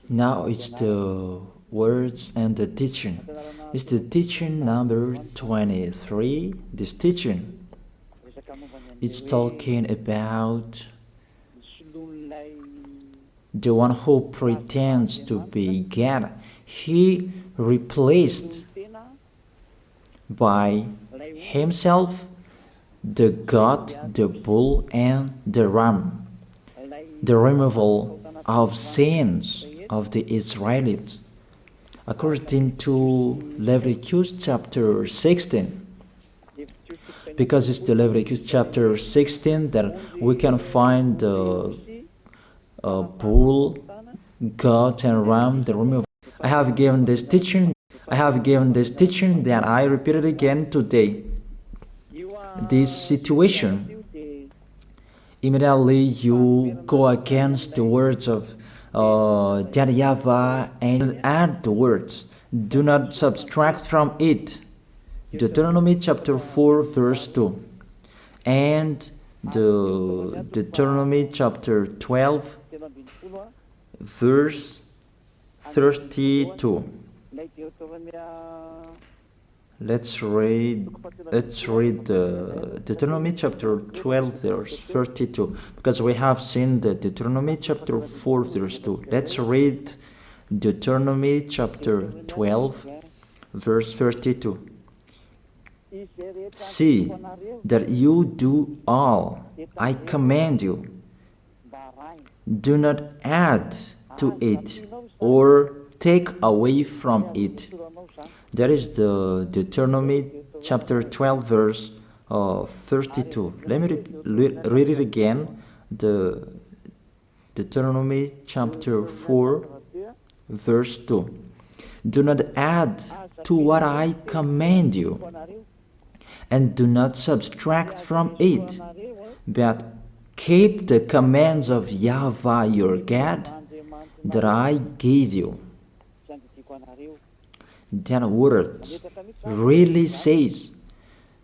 Now it's the words and the teaching. It's the teaching number 23. This teaching is talking about the one who pretends to be God. He replaced by himself the goat, the bull, and the ram. The removal of sins of the Israelites, according to Leviticus chapter 16. Because it's the Leviticus chapter 16 that we can find the bull, goat, and ram, the removal. I have given this teaching that I repeat it again today. This situation, immediately you go against the words of YAHVAH and add the words. Do not subtract from it. Deuteronomy chapter 4 verse 2 and the Deuteronomy chapter 12 verse 32. Let's read Deuteronomy chapter 12 verse 32, because we have seen the Deuteronomy chapter 4 verse 2. Let's read Deuteronomy chapter 12 verse 32. See that you do all I command you. Do not add to it or take away from it. That is the Deuteronomy chapter 12 verse 32. Let me read it again. The Deuteronomy chapter 4 verse 2. Do not add to what I command you, and do not subtract from it, but keep the commands of YAHVAH your God that I gave you. That word really says,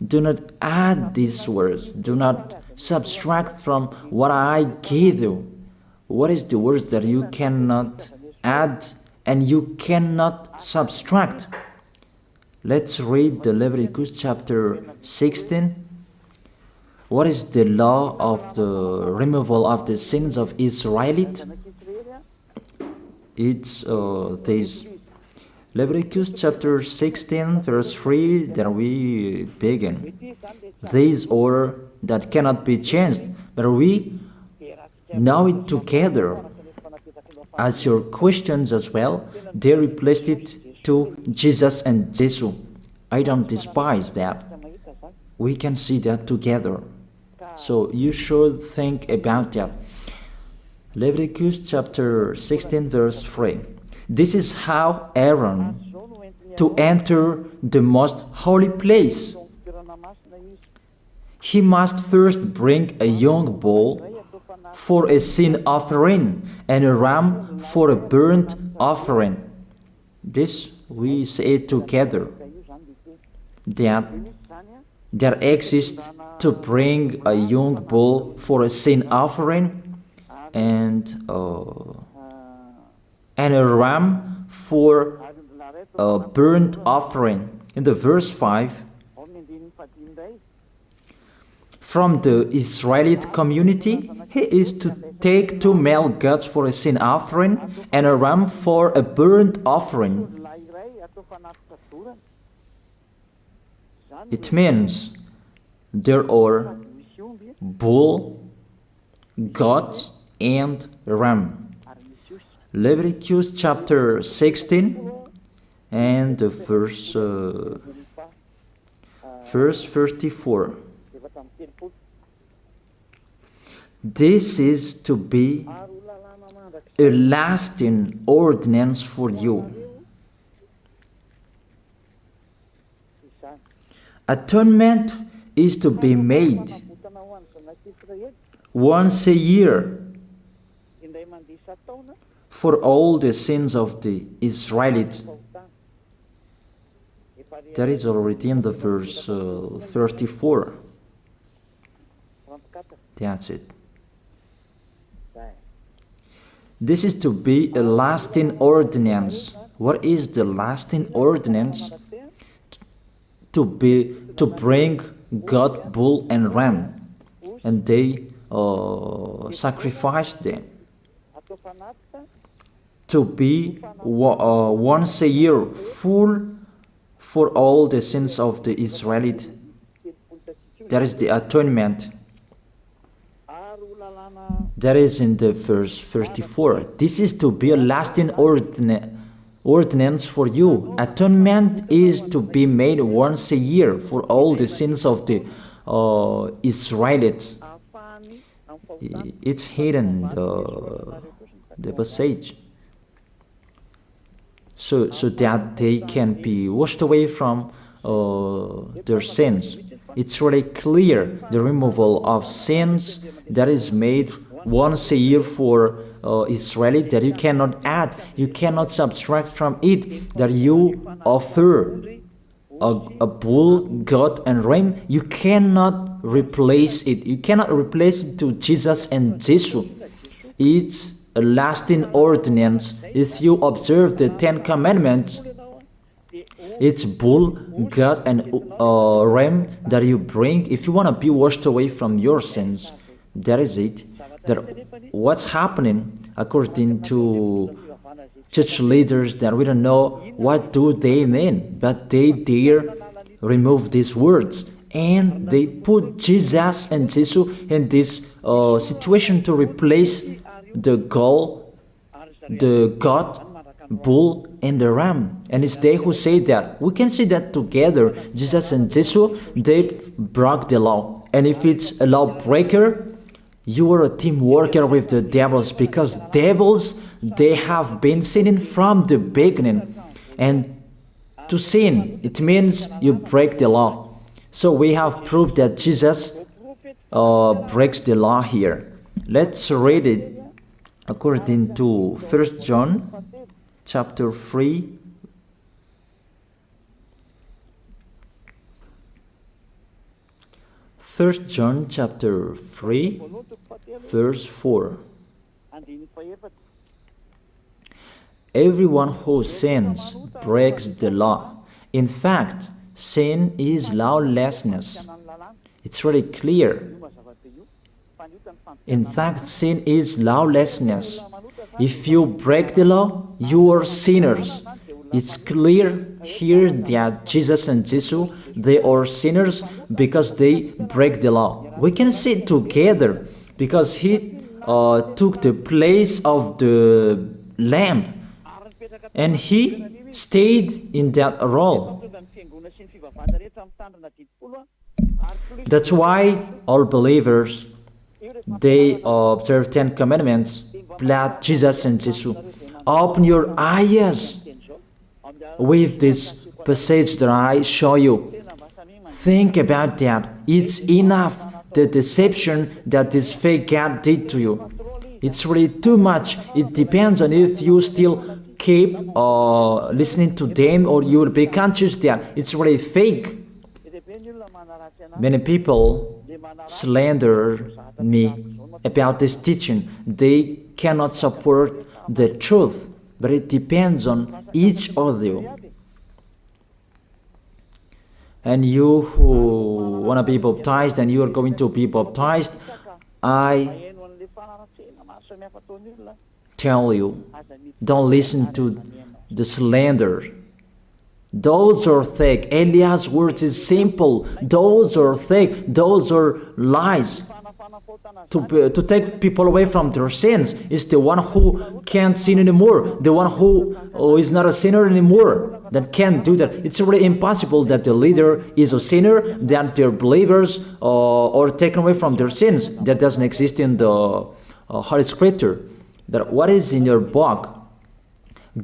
do not add these words, do not subtract from what I gave you. What is the words that you cannot add and you cannot subtract? Let's read the Leviticus chapter 16. What is the law of the removal of the sins of Israelite? It's this. Leviticus chapter 16 verse 3 that we begin. These order that cannot be changed, but we know it together. As your questions as well, they replaced it to Jesus and Jesus. I don't despise that. We can see that together. So you should think about that. Leviticus chapter 16 verse 3. This is how Aaron to enter the most holy place. He must first bring a young bull for a sin offering and a ram for a burnt offering. This we say together, that there exists to bring a young bull for a sin offering and a ram for a burnt offering. In the verse 5, from the Israelite community, he is to take 2 male goats for a sin offering and a ram for a burnt offering. It means there are bull, goat, and ram. Leviticus chapter 16 and verse 34. This is to be a lasting ordinance for you. Atonement is to be made once a year for all the sins of the Israelites. That is already in the verse 34. That's it. This is to be a lasting ordinance. What is the lasting ordinance? To bring God, bull and ram, and they sacrificed them. To be once a year full for all the sins of the Israelites. That is the atonement. That is in the verse 34. This is to be a lasting ordinance for you. Atonement is to be made once a year for all the sins of the Israelites. It's hidden, the passage. So that they can be washed away from their sins. It's really clear, the removal of sins that is made once a year for Israeli, that you cannot add, you cannot subtract from it, that you offer a bull, goat and ram, you cannot replace it. You cannot replace it to Jesus and Jesus. It's a lasting ordinance. If you observe the 10 Commandments, it's bull, goat and ram that you bring if you want to be washed away from your sins. That is it. That what's happening according to church leaders, that we don't know what do they mean, but they dare remove these words and they put Jesus and Jesus in this situation to replace the God, bull and the ram. And it's they who say that. We can see that together, Jesus and Jesus, they broke the law. And if it's a lawbreaker, you are a team worker with the devils, because devils, they have been sinning from the beginning. And to sin, it means you break the law. So we have proved that Jesus breaks the law here. Let's read it according to 1 John chapter 3. First John chapter 3, verse 4. Everyone who sins breaks the law. In fact, sin is lawlessness. It's really clear. In fact, sin is lawlessness. If you break the law, you are sinners. It's clear here that Jesus and Jesus, they are sinners because they break the law. We can see it together because he took the place of the lamb and he stayed in that role. That's why all believers, they observe 10 Commandments, blood, Jesus and Jesus. Open your eyes with this passage that I show you. Think about that. It's enough, the deception that this fake God did to you. It's really too much. It depends on if you still keep listening to them, or you will be conscious that it's really fake. Many people slander me about this teaching. They cannot support the truth, but it depends on each of you. And you who want to be baptized, and you are going to be baptized, I tell you, don't listen to the slander. Those are fake. Eliah's words is simple. Those are fake. Those are lies. To take people away from their sins is the one who can't sin anymore. The one who is not a sinner anymore, that can't do that. It's really impossible that the leader is a sinner, that their believers are taken away from their sins. That doesn't exist in the Holy Scripture. That what is in your book?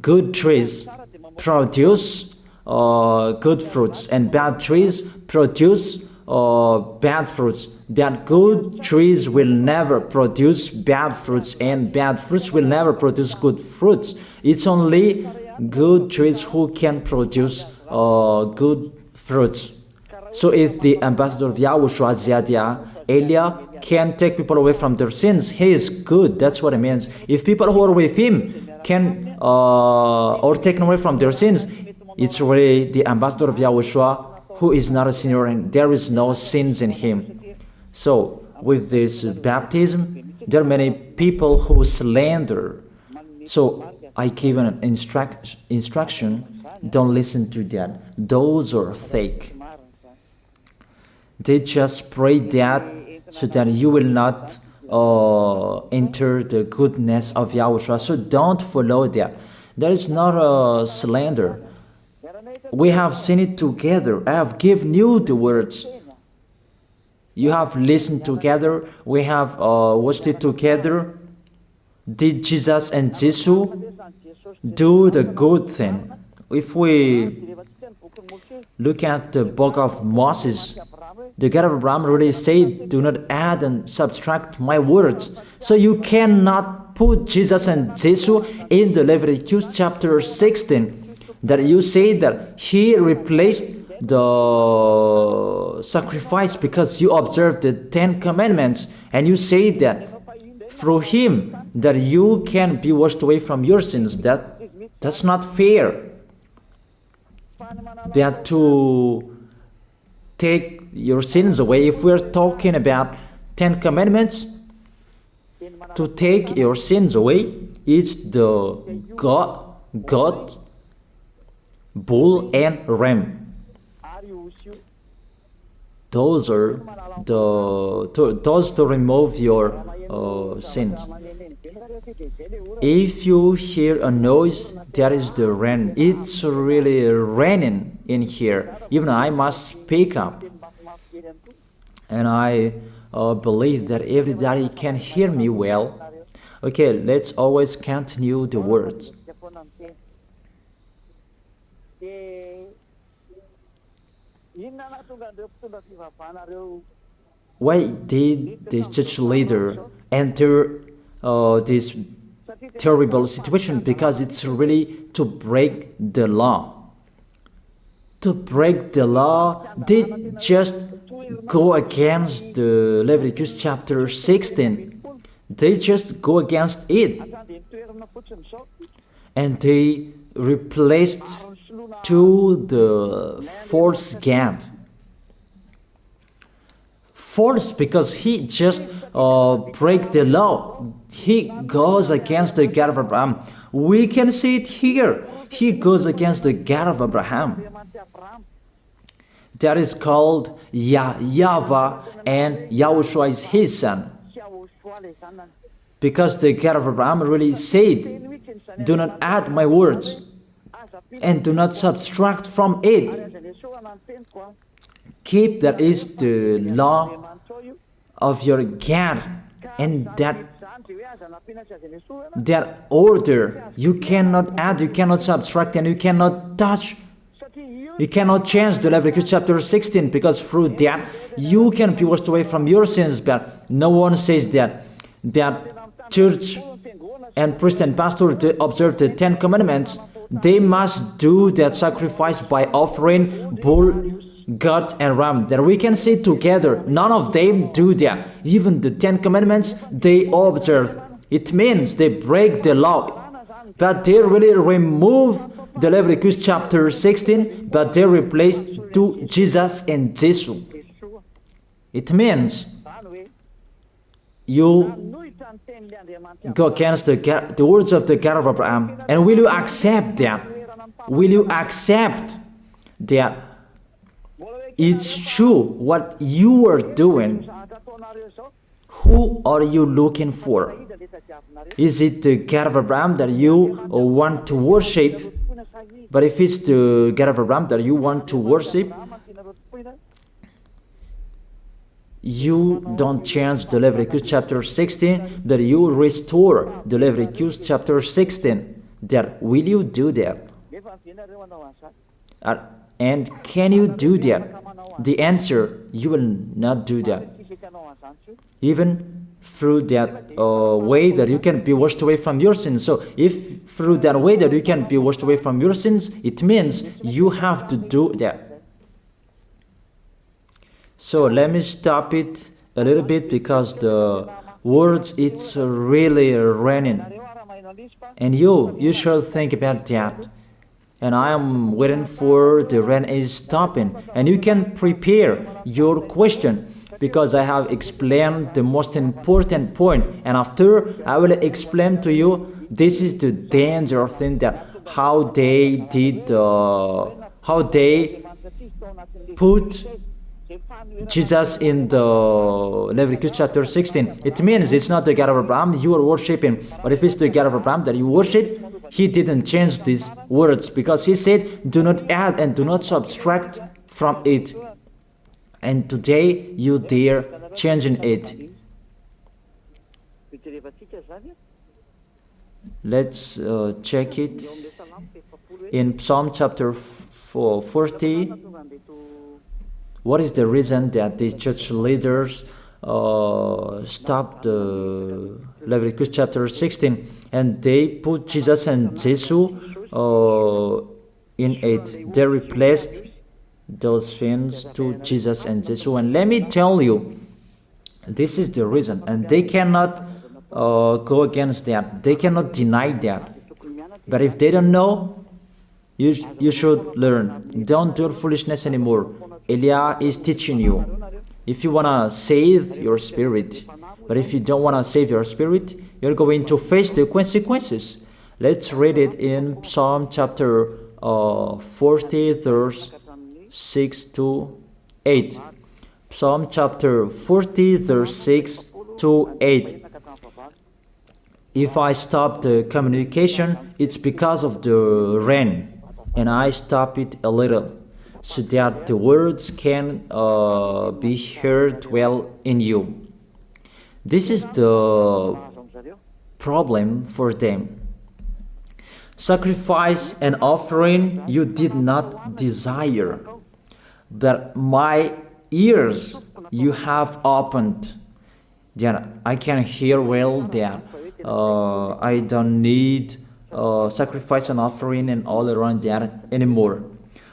Good trees produce good fruits, and bad trees produce bad fruits. That good trees will never produce bad fruits, and bad fruits will never produce good fruits. It's only good trees who can produce good fruits. So if the ambassador of Yahushua, Eliah, can take people away from their sins, He is good. That's what it means. If people who are with Him can or taken away from their sins, it's really the ambassador of Yahushua, who is not a sinner, and there is no sins in him. So with this baptism, there are many people who slander. So I give an instruction, don't listen to that. Those are fake. They just pray that so that you will not enter the goodness of Yahushua. So don't follow that. That is not a slander. We have seen it together. I have given you the words. You have listened together. We have watched it together. Did Jesus and Jesus do the good thing? If we look at the book of Moses, the God of Abraham really said, do not add and subtract my words. So you cannot put Jesus and Jesus in the Leviticus chapter 16. That you say that He replaced the sacrifice because you observed the 10 commandments, and you say that through Him that you can be washed away from your sins. That's not fair. That to take your sins away, if we're talking about 10 commandments, to take your sins away, it's the God, bull and ram. Those are those to remove your sins. If you hear a noise, that is the rain. It's really raining in here. Even I must speak up, and I believe that everybody can hear me well. Okay, let's always continue the words. Why did this church leader enter this terrible situation? Because it's really to break the law. To break the law, they just go against the Leviticus chapter 16. They just go against it. And they replaced to the false God. False because he just break the law. He goes against the God of Abraham. We can see it here. He goes against the God of Abraham. That is called YAHVAH, and YAHOSHUAH is his son. Because the God of Abraham really said, do not add my words and do not subtract from it. Keep, that is the law of your God, and that order. You cannot add, you cannot subtract, and you cannot touch. You cannot change the Leviticus chapter 16, because through that you can be washed away from your sins. But no one says that church and priest and pastor to observe the 10 commandments, they must do that sacrifice by offering bull, goat, and ram. That we can see together. None of them do that. Even the 10 commandments they observe. It means they break the law, but they really remove the Leviticus chapter 16, but they replace to Jesus and Jesus. It means you go against the words of the God of Abraham. And will you accept that? Will you accept that it's true what you are doing? Who are you looking for? Is it the God of Abraham that you want to worship? But if it's the God of Abraham that you want to worship, you don't change the Leviticus chapter 16, that you restore the Leviticus chapter 16. That will you do that? And can you do that? The answer, you will not do that. Even through that way that you can be washed away from your sins. So if through that way that you can be washed away from your sins, it means you have to do that. So let me stop it a little bit because the words, it's really raining. And you should think about that. And I am waiting for the rain is stopping. And you can prepare your question because I have explained the most important point. And after I will explain to you, this is the danger thing that how they did, how they put Jesus in the Leviticus chapter 16. It means it's not the God of Abraham you are worshiping, but if it's the God of Abraham that you worship, he didn't change these words because he said, do not add and do not subtract from it. And today you dare changing it. Let's check it in Psalm chapter 40. What is the reason that these church leaders stopped the Leviticus chapter 16 and they put Jesus and Jesus in it? They replaced those things to Jesus and Jesus. And let me tell you, this is the reason, and they cannot go against that. They cannot deny that. But if they don't know, you should learn. Don't do foolishness anymore. Elia is teaching you. If you want to save your spirit, but if you don't want to save your spirit, you're going to face the consequences. Let's read it in Psalm chapter 40, verse 6 to 8. Psalm chapter 40, verse 6 to 8. If I stop the communication, it's because of the rain, and I stop it a little, so that the words can be heard well in you. This is the problem for them. Sacrifice and offering you did not desire, but my ears you have opened. Then I can hear well that I don't need sacrifice and offering and all around that anymore.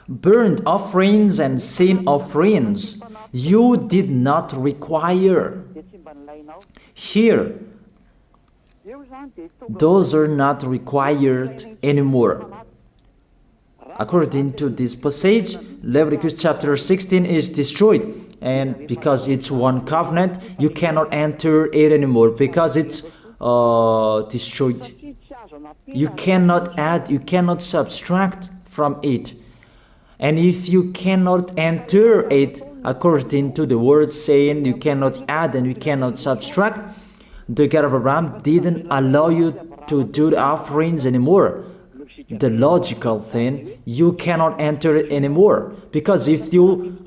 Burnt offerings and sin offerings you did not require. Here, those are not required anymore. According to this passage, Leviticus chapter 16 is destroyed. And because it's one covenant, you cannot enter it anymore because it's destroyed. You cannot add, you cannot subtract from it. And if you cannot enter it according to the words saying you cannot add and you cannot subtract, the God of Abraham didn't allow you to do the offerings anymore. The logical thing, you cannot enter it anymore, because if you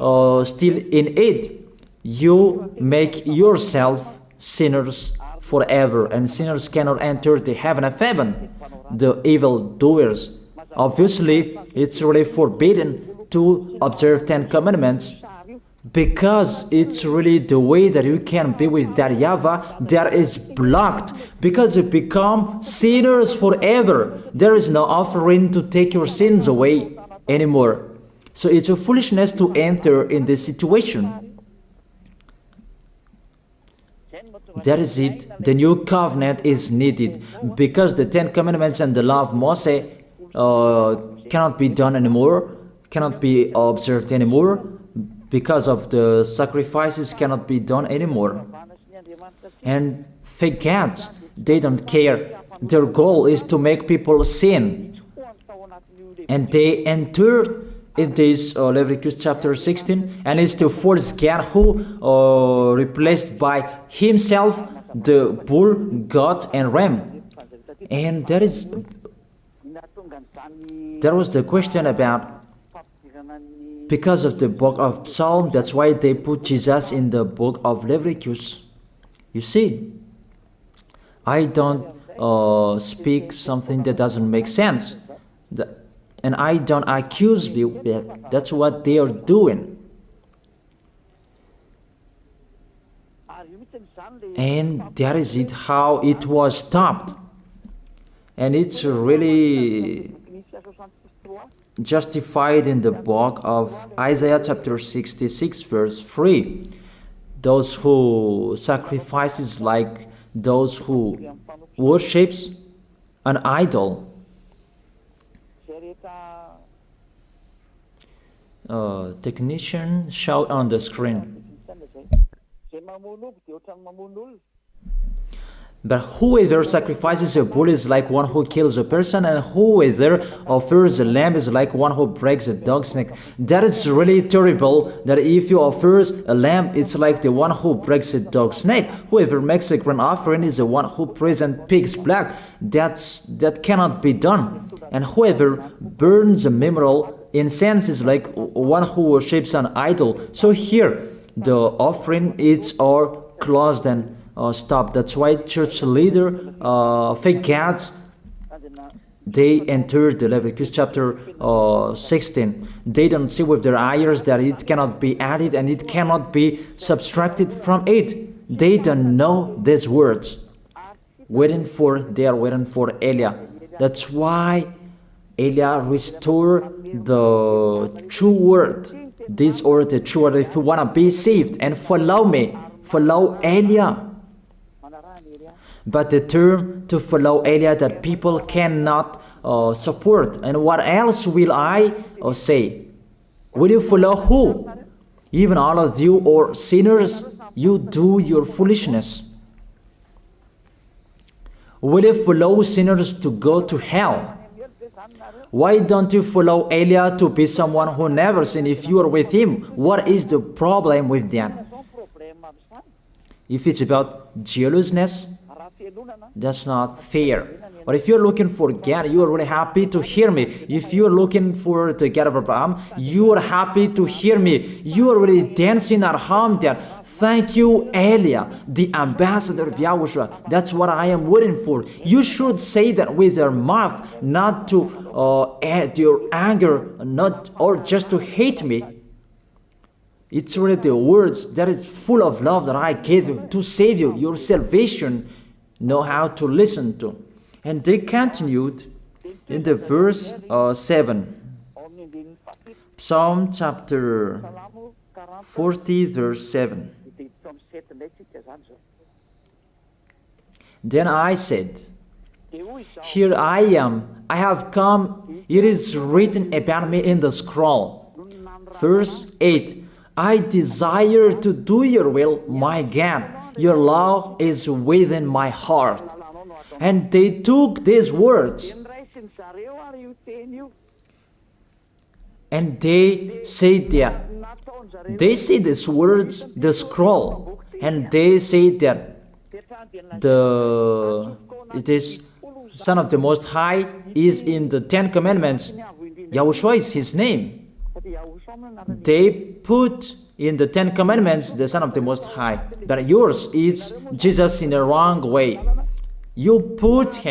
still in it, you make yourself sinners forever, and sinners cannot enter the heaven of heaven, the evil doers. Obviously, it's really forbidden to observe 10 commandments, because it's really the way that you can be with that YAHVAH that is blocked, because you become sinners forever. There is no offering to take your sins away anymore. So it's a foolishness to enter in this situation. That is it. The new covenant is needed, because the 10 commandments and the law of Moses cannot be done anymore, cannot be observed anymore, because of the sacrifices cannot be done anymore. And fake gods, they don't care. Their goal is to make people sin. And they entered in this Leviticus chapter 16, and it's the false God who replaced by himself the bull, goat, and ram. And there was the question about, because of the book of Psalm, that's why they put Jesus in the book of Leviticus. You see, I don't speak something that doesn't make sense. And I don't accuse people. That's what they are doing. And that is it, how it was stopped. And it's really justified in the book of Isaiah chapter 66 verse 3. those who sacrifices like those who worships an idol. Technician, shout on the screen. But whoever sacrifices a bull is like one who kills a person, and whoever offers a lamb is like one who breaks a dog's neck. That is really terrible, that if you offer a lamb, it's like the one who breaks a dog's neck. Whoever makes a grain offering is the one who presents pig's blood. That cannot be done. And whoever burns a memorial incense is like one who worships an idol. So here, the offering is all closed and stop. That's why church leader, fake gods, they entered the Leviticus chapter 16. They don't see with their eyes that it cannot be added and it cannot be subtracted from it. They don't know these words. They are waiting for Elia. That's why Elia restored the true word. This or the true word. If you want to be saved and follow me, follow Elia. But the term to follow Elia that people cannot support. And what else will I say? Will you follow who? Even all of you or sinners, you do your foolishness. Will you follow sinners to go to hell? Why don't you follow Elia to be someone who never sinned if you are with him? What is the problem with them? If it's about jealousness, that's not fair. But if you're looking for God, you are really happy to hear me. If you're looking for the God of Abraham, you are happy to hear me. You are really dancing at home there. Thank you, Elia, the ambassador of Yahushua. That's what I am waiting for. You should say that with your mouth, not to add your anger, not or just to hate me. It's really the words that is full of love that I gave you to save you, your salvation. Know how to listen to. And they continued in the verse 7. Psalm chapter 40 verse 7. Then I said, here I am, I have come, it is written about me in the scroll. Verse 8. I desire to do your will, my God. Your law is within my heart. And they took these words and they said that they see these words, the scroll, and they say that it is Son of the Most High is in the 10 Commandments. Yahushua is his name. They put in the 10 Commandments the Son of the Most High, but yours is Jesus in the wrong way. You put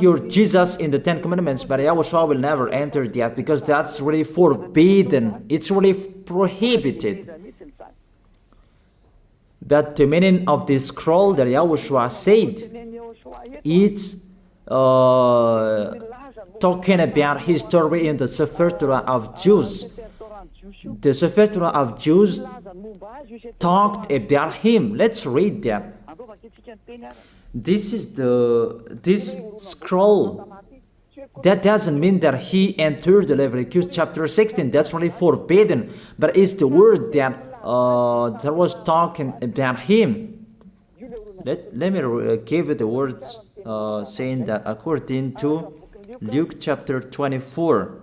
your Jesus in the 10 Commandments, but Yahushua will never enter that because that's really forbidden. It's really prohibited. But the meaning of this scroll that Yahushua said, it's talking about his story in the Sefer Torah of Jews. The Sefer Torah of Jews talked about him. Let's read that. This scroll. That doesn't mean that he entered the Leviticus chapter 16. That's really forbidden. But it's the word that was talking about him. Let me give it the words saying that according to Luke chapter 24.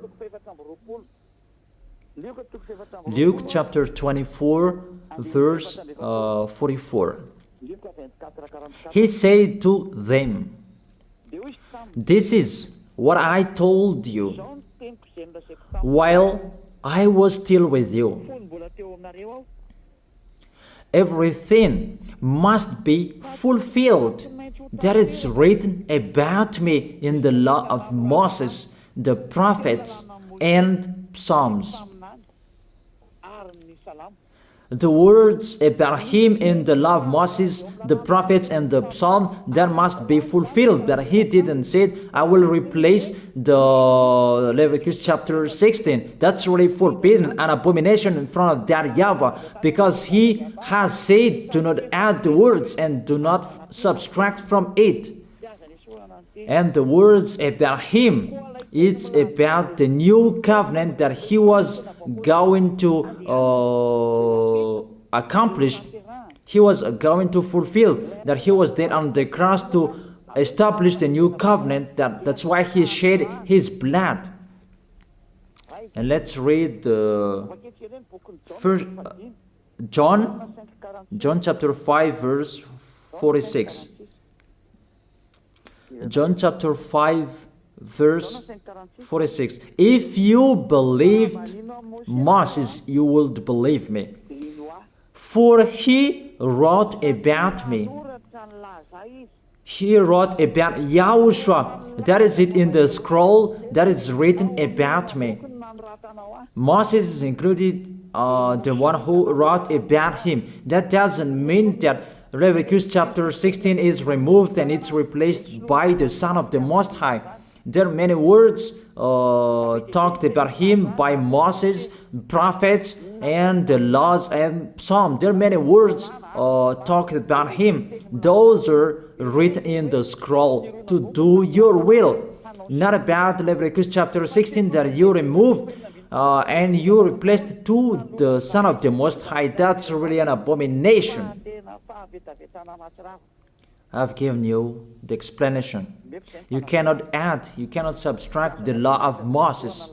Luke chapter 24 verse 44. He said to them, this is what I told you while I was still with you. Everything must be fulfilled that is written about me in the law of Moses, the prophets, and Psalms. the words about him in the law of Moses, the prophets, and the psalm, that must be fulfilled. But he didn't say, I will replace the Leviticus chapter 16. That's really forbidden, an abomination in front of that YAHVAH, because he has said, do not add the words and do not subtract from it. And the words about him, it's about the new covenant that he was going to accomplish. He was going to fulfill, that he was dead on the cross to establish the new covenant. That's why he shed his blood. And let's read the first John chapter 5 verse 46. John chapter 5 verse 46. If you believed Moses, you would believe me, for he wrote about me. He wrote about YAHOSHUAH. That is it in the scroll that is written about me. Moses is included, the one who wrote about him. That doesn't mean that Leviticus chapter 16 is removed and it's replaced by the Son of the Most High. There are many words talked about him by Moses, prophets, and the laws and psalm. There are many words talked about him. Those are written in the scroll to do your will. Not about Leviticus chapter 16 that you removed and you replaced to the Son of the Most High. That's really an abomination. I've given you the explanation. You cannot add, you cannot subtract the law of Moses.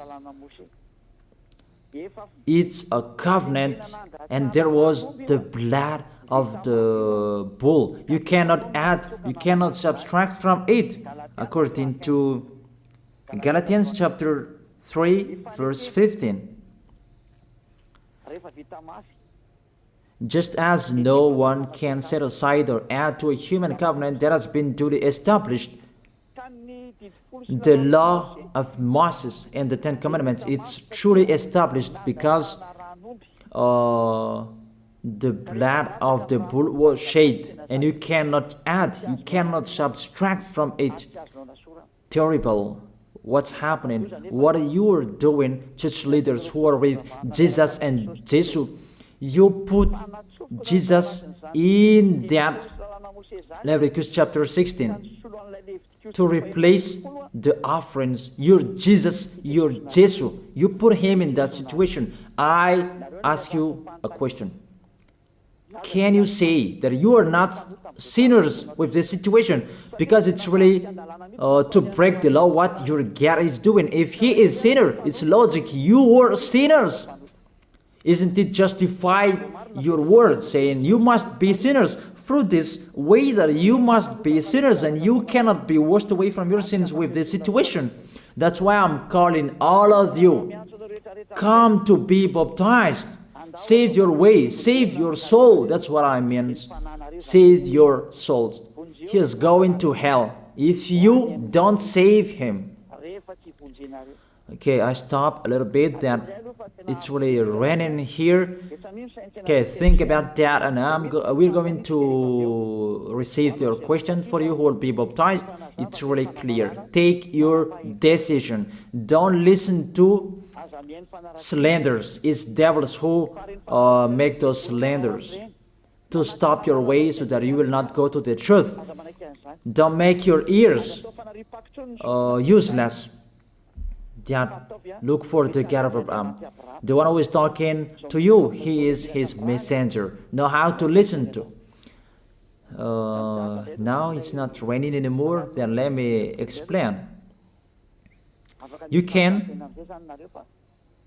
It's a covenant, and there was the blood of the bull. You cannot add, you cannot subtract from it, according to Galatians chapter 3 verse 15. Just as no one can set aside or add to a human covenant that has been duly established, the law of Moses and the Ten Commandments, it's truly established because the blood of the bull was shed, and you cannot add, you cannot subtract from it. Terrible. What's happening? What you are doing, church leaders who are with Jesus and Jesus? You put Jesus in that Leviticus chapter 16 to replace the offerings. You're Jesus, you're Jesus. You put him in that situation. I ask you a question. Can you say that you are not sinners with this situation? Because it's really to break the law what your God is doing. If he is sinner, it's logic. You are sinners. Isn't it justify your words saying you must be sinners through this way that you must be sinners and you cannot be washed away from your sins with this situation? That's why I'm calling all of you, come to be baptized. Save your way, save your soul. That's what I mean. Save your souls. He is going to hell if you don't save him. Okay, I stop a little bit that it's really raining here. Okay, think about that, and we're going to receive your question for you who will be baptized. It's really clear. Take your decision. Don't listen to slanders. It's devils who make those slanders to stop your way so that you will not go to the truth. Don't make your ears useless. That look for the God of Abraham. The one who is talking to you, he is his messenger. Know how to listen to. Now it's not raining anymore. Then let me explain. You can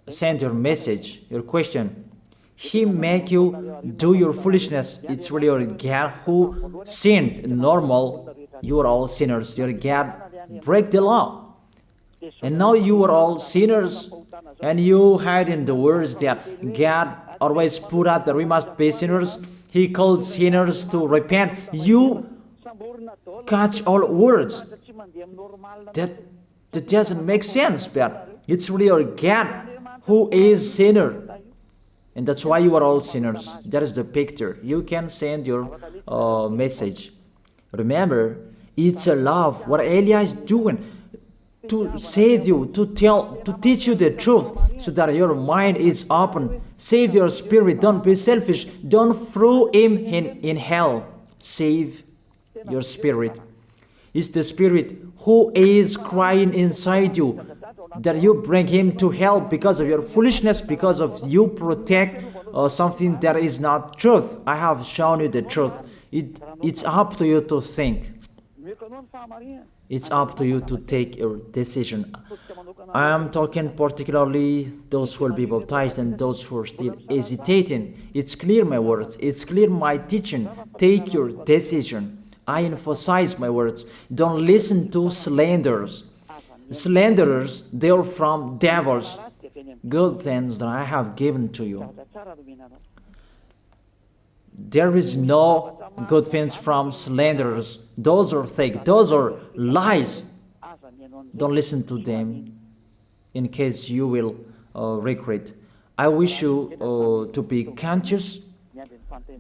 send your message, your question. He make you do your foolishness. It's really your God who sinned. Normal, you are all sinners. Your God break the law. And now you are all sinners, and you hide in the words that God always put out that we must be sinners. He called sinners to repent. You catch all words. That doesn't make sense, but it's really your God who is sinner. And that's why you are all sinners. That is the picture. You can send your message. Remember, it's a love. What Elia is doing to save you, to teach you the truth, so that your mind is open. Save your spirit. Don't be selfish. Don't throw him in hell. Save your spirit. It's the spirit who is crying inside you, that you bring him to hell because of your foolishness, because of you protect something that is not truth. I have shown you the truth. It's up to you to think. It's up to you to take your decision. I am talking particularly those who will be baptized and those who are still hesitating. It's clear my words. It's clear my teaching. Take your decision. I emphasize my words. Don't listen to slanderers. Slanderers, they are from devils. Good things that I have given to you. There is no good things from slanderers. Those are fake. Those are lies. Don't listen to them in case you will regret. I wish you to be conscious.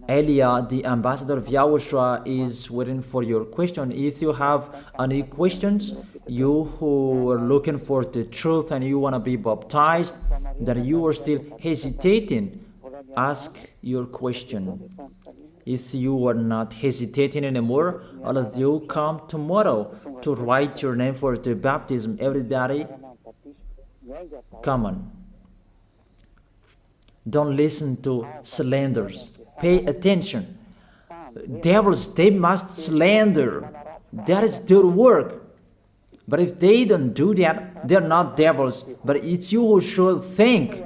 Elia, the ambassador of Yahushua, is waiting for your question. If you have any questions, you who are looking for the truth and you want to be baptized, that you are still hesitating, ask your question. If you are not hesitating anymore, all of you come tomorrow to write your name for the baptism. Everybody, come on. Don't listen to slanders. Pay attention. Devils, they must slander. That is their work. But if they don't do that, they're not devils. But it's you who should think.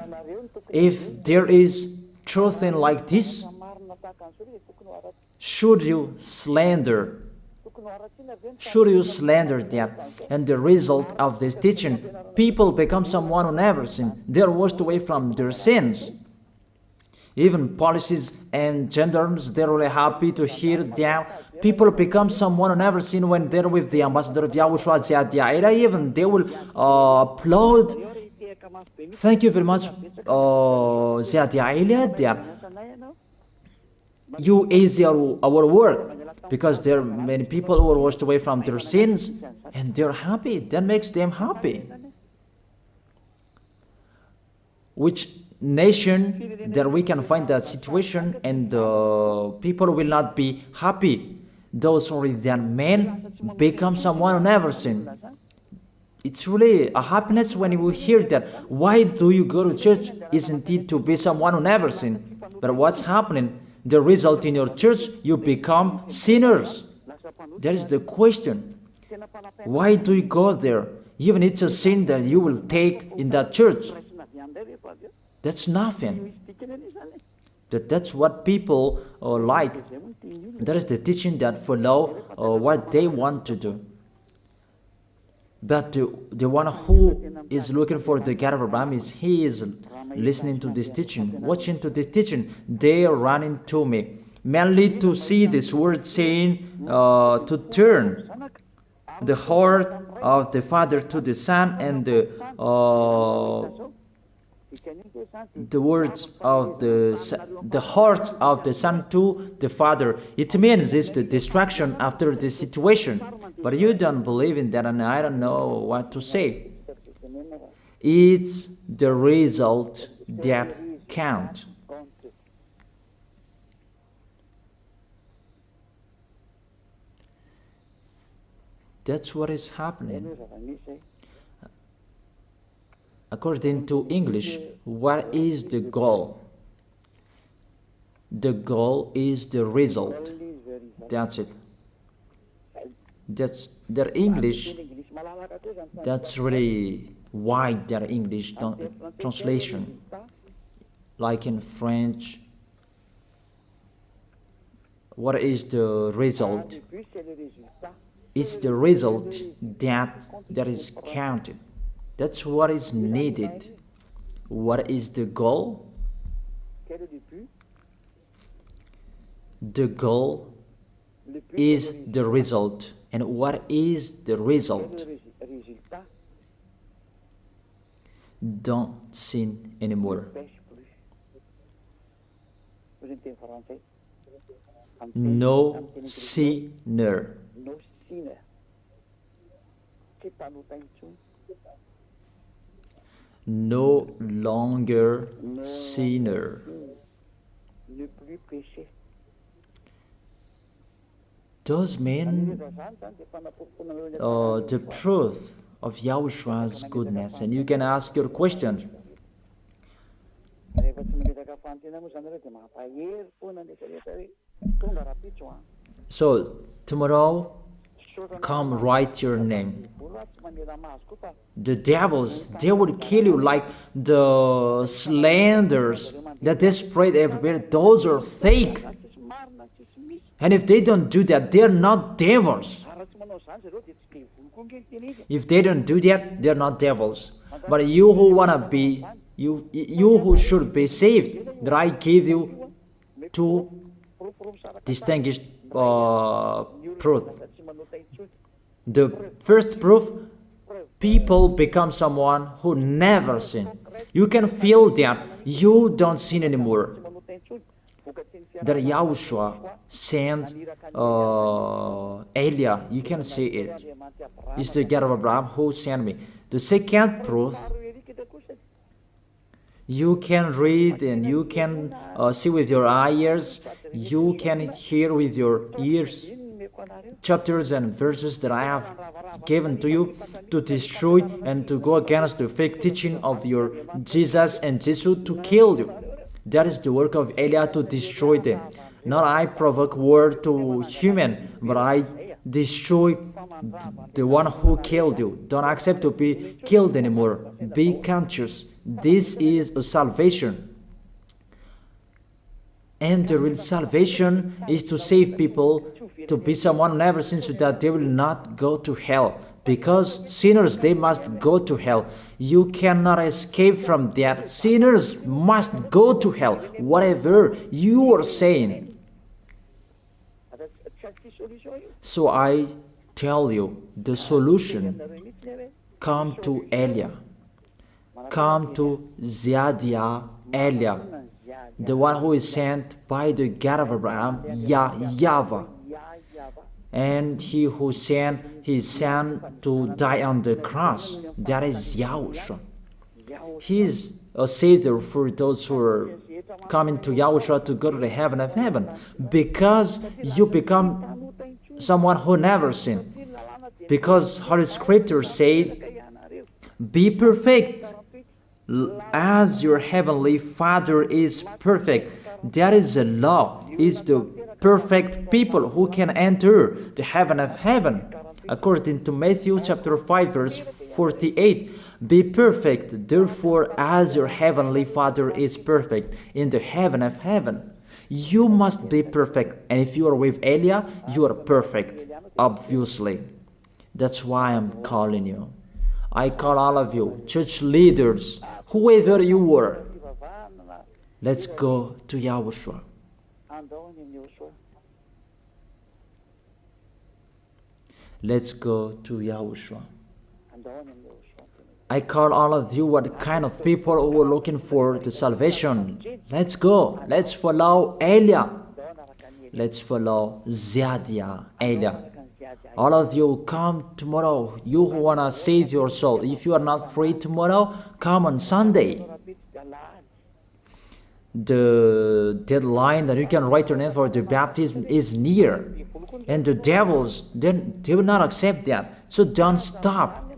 If there is truth in like this, should you slander? Should you slander that? And the result of this teaching, people become someone who never sinned. They are washed away from their sins. Even policies and gendarmes, they're really happy to hear that. People become someone who never sinned when they're with the ambassador of Yahushua. Even they will applaud. Thank you very much, you easy our work, because there are many people who are washed away from their sins and they're happy. That makes them happy. Which nation that we can find that situation and people will not be happy? Those who are that men become someone who never sinned. It's really a happiness when you hear that. Why do you go to church? Isn't it to be someone who never sinned? But what's happening? The result in your church, you become sinners. That is the question. Why do you go there? Even it's a sin that you will take in that church. That's nothing. That's what people like. That is the teaching that follow what they want to do. But the one who is looking for the God of Abraham he is listening to this teaching, watching to this teaching. They are running to me, mainly to see this word saying to turn the heart of the Father to the Son, and the words of the heart of the Son to the Father. It means it's the distraction after the situation. But you don't believe in that, and I don't know what to say. It's the result that counts. That's what is happening. According to English, what is the goal? The goal is the result. That's it. That's their English. That's really wide, their English translation. Like in French, what is the result? It's the result that is counted. That's what is needed. What is the goal? The goal is the result. And what is the result? Don't sin anymore. No sinner. No longer sinner. Those mean the truth of Yahoshua's goodness. And you can ask your question. So tomorrow, come write your name. The devils, they will kill you like the slanders that they spread everywhere. Those are fake. And if they don't do that, they're not devils. If they don't do that, they're not devils. But you who wanna be, you who should be saved, that I give you two distinguished proof. The first proof, people become someone who never sin. You can feel that you don't sin anymore. That Yahushua sent Elia, you can see it. It's the God of Abraham who sent me. The second proof, you can read and you can see with your ears, you can hear with your ears chapters and verses that I have given to you to destroy and to go against the fake teaching of your Jesus and Jesus to kill you. That is the work of Elia, to destroy them. Not I provoke war to human, but I destroy the one who killed you. Don't accept to be killed anymore. Be conscious. This is a salvation. And the real salvation is to save people, to be someone who never sins, so that they will not go to hell. Because sinners, they must go to hell. You cannot escape from that. Sinners must go to hell, whatever you are saying. So I tell you, the solution, come to Elia. Come to Ziadia Elia, the one who is sent by the God of Abraham, YAHVAH. And he who sent his son to die on the cross, that is Yahushua. He is a savior for those who are coming to Yahushua to go to the heaven of heaven, because you become someone who never sinned. Because Holy Scripture said, be perfect as your heavenly Father is perfect. That is the law. It's the perfect people who can enter the heaven of heaven. According to Matthew chapter 5 verse 48, be perfect, therefore, as your heavenly Father is perfect in the heaven of heaven. You must be perfect, and if you are with Elia, you are perfect, obviously. That's why I'm calling you. I call all of you, church leaders, whoever you were, let's go to Yahushua. Let's go to Yahushua. I call all of you, what kind of people who are looking for the salvation. Let's go. Let's follow Elia. Let's follow Ziadia Elia. All of you, come tomorrow. You who want to save your soul. If you are not free tomorrow, come on Sunday. The deadline that you can write your name for the baptism is near. And the devils, they will not accept that. So don't stop.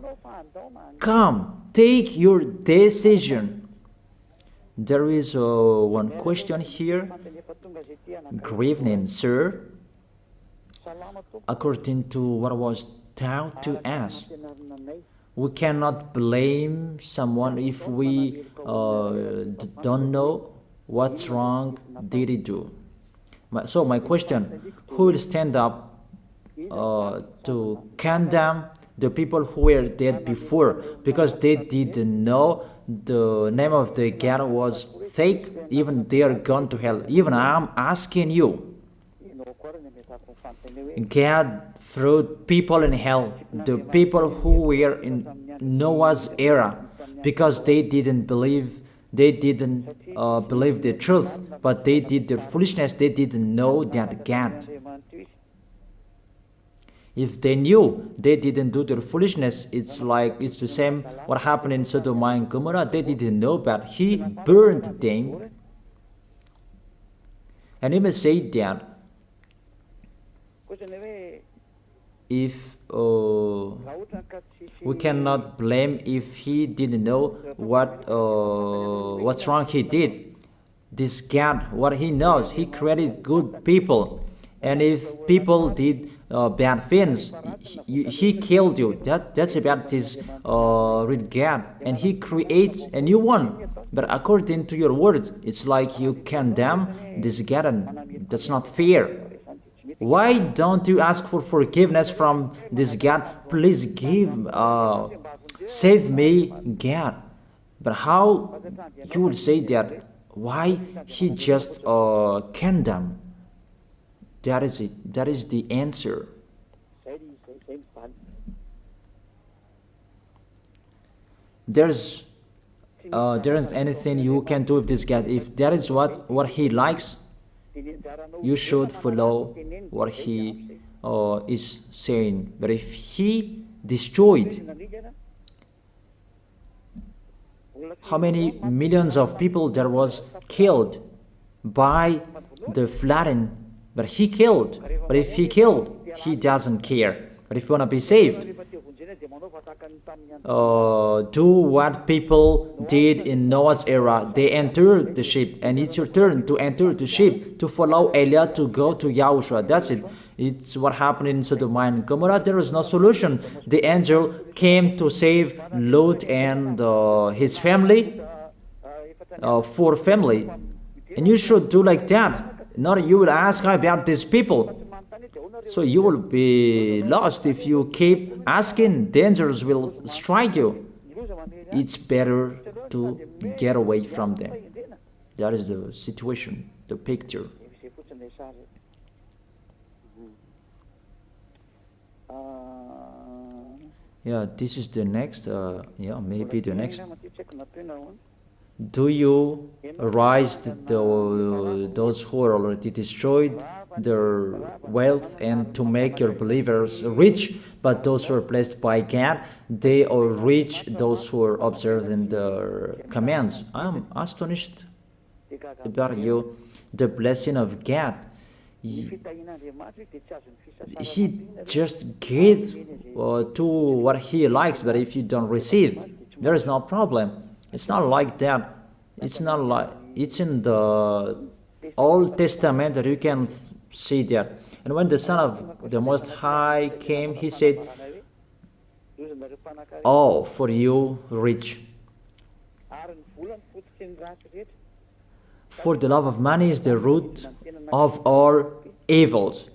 Come, take your decision. There is one question here. Good evening, sir. According to what was taught to us, we cannot blame someone if we don't know what's wrong did he do. So my question, who will stand up to condemn the people who were dead before because they didn't know the name of the God was fake? Even they are gone to hell. Even I'm asking you, God threw people in hell, the people who were in Noah's era, because they didn't believe They didn't believe the truth, but they did their foolishness. They didn't know that God. If they knew, they didn't do their foolishness. It's the same what happened in Sodom and Gomorrah. They didn't know, but He burned them. And He may say that if we cannot blame if He didn't know what's wrong He did. This God, what He knows, He created good people. And if people did bad things, He killed you. That's about His real God. And He creates a new one. But according to your words, it's like you condemn this God, and that's not fair. Why don't you ask for forgiveness from this God? Please save me, God. But how you would say that? Why He just condemn? That is it. That is the answer. There isn't anything you can do with this God. If that is what He likes, you should follow what He is saying. But if He destroyed, how many millions of people there was killed by the flooding? But He killed. But if He killed, He doesn't care. But if you want to be saved, do what people did in Noah's era. They entered the ship, and it's your turn to enter the ship, to follow Elijah, to go to Yahushua. That's it. It's what happened in Sodom and Gomorrah. There was no solution. The angel came to save Lot and his family, 4 family. And you should do like that. Not you will ask about these people. So you will be lost if you keep asking. Dangers will strike you. It's better to get away from them. That is the situation, the picture. Yeah, this is the next. Maybe the next. Do you rise those who are already destroyed their wealth, and to make your believers rich? But those who are blessed by God, they are rich, those who are observing the commands. I'm astonished about you. The blessing of God, He just gives to what He likes. But if you don't receive, there is no problem. It's not like that. It's not like it's in the Old Testament that you can see that. And when the Son of the Most High came, He said, "Oh, for you rich, for the love of money is the root of all evils,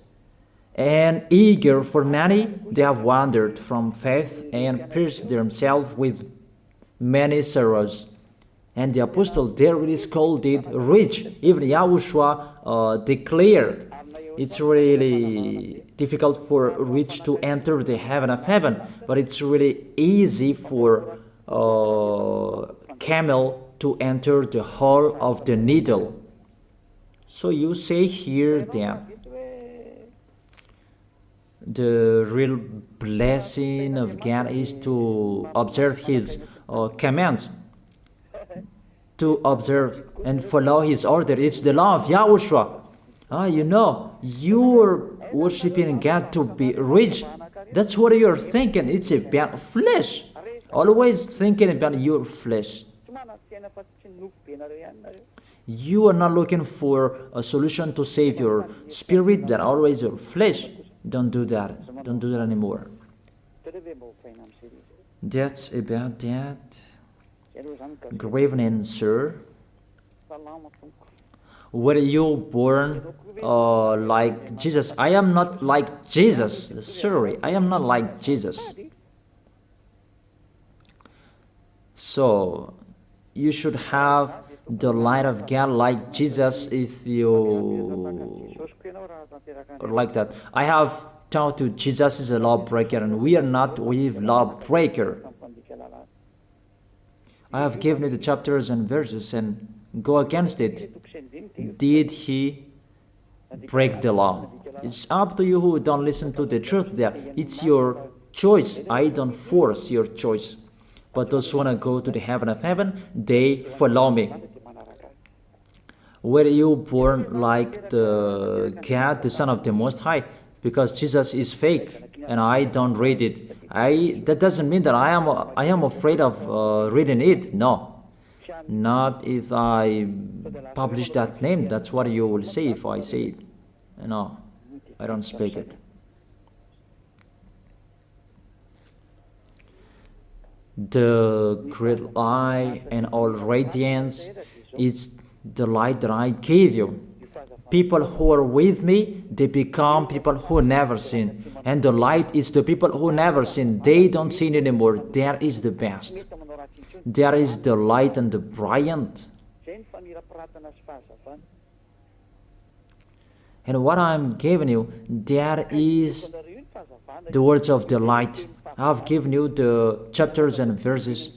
and eager for money, they have wandered from faith and pierced themselves with many sorrows." And the apostle there is called it rich. Even Yahushua declared it's really difficult for rich to enter the heaven of heaven, but it's really easy for camel to enter the hole of the needle. So you say here that the real blessing of God is to observe His commands, to observe and follow His order. It's the law of Yahushua. You're worshiping God to be rich. That's what you're thinking. It's about flesh. Always thinking about your flesh. You are not looking for a solution to save your spirit, but always your flesh. Don't do that. Don't do that anymore. That's about that. Grave answer. Were you born like Jesus? I am not like Jesus. Sorry, I am not like Jesus. So you should have the light of God like Jesus if you are like that. I have taught you Jesus is a lawbreaker, and we are not with lawbreaker. I have given you the chapters and verses and go against it. Did he break the law? It's up to you who don't listen to the truth there. It's your choice. I don't force your choice. But those who want to go to the heaven of heaven, they follow me. Were you born like the God, the Son of the Most High? Because Jesus is fake and I don't read it. That doesn't mean that I am afraid of reading it. No, not if I publish that name. That's what you will say if I say it. No, I don't speak it. The great light and all radiance is the light that I gave you. People who are with me, they become people who never sin. And the light is the people who never sin. They don't sin anymore. There is the best. There is the light and the brilliant. And what I'm giving you, there is the words of the light. I've given you the chapters and verses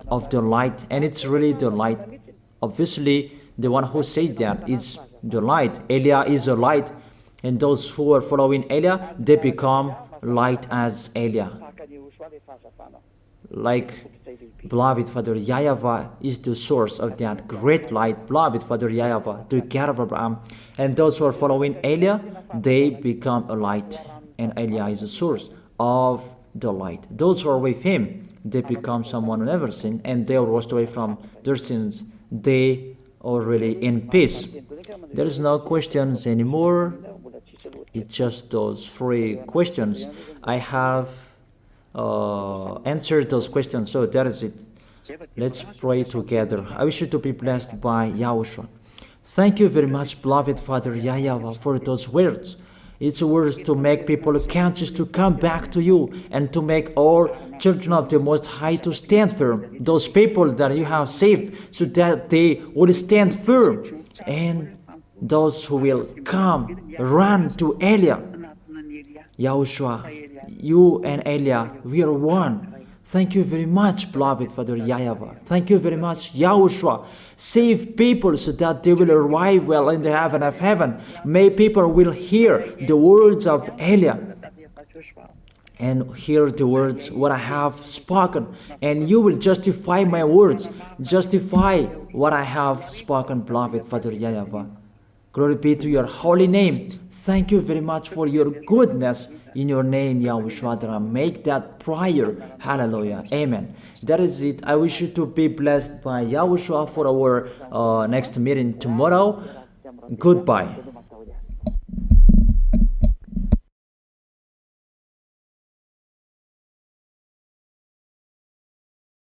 of the light, and it's really the light. Obviously, the one who says that is the light. Elia is a light, and those who are following Elia, they become light as Elia. Like beloved Father YAHVAH is the source of that great light. Beloved Father YAHVAH, the God of Abraham. And those who are following Elia, they become a light. And Elia is the source of the light. Those who are with him, they become someone who never sinned, and they are washed away from their sins. They are really in peace. There is no questions anymore. It's just those 3 questions. I have answered those questions, so that is it. Let's pray together. I wish you to be blessed by Yahushua. Thank you very much, beloved Father YAHVAH, for those words. It's words to make people conscious to come back to you and to make all children of the Most High to stand firm. Those people that you have saved, so that they will stand firm. And those who will come, run to Elia. Yahushua, you and Elia, we are one. Thank you very much, beloved Father YAHVAH. Thank you very much, Yahushua. Save people so that they will arrive well in the heaven of heaven. May people will hear the words of Elia and hear the words what I have spoken. And you will justify my words. Justify what I have spoken, beloved Father YAHVAH. Glory be to your holy name. Thank you very much for your goodness. In your name, Yahushua, that I make that prayer. Hallelujah. Amen. That is it. I wish you to be blessed by Yahushua for our next meeting tomorrow. Goodbye.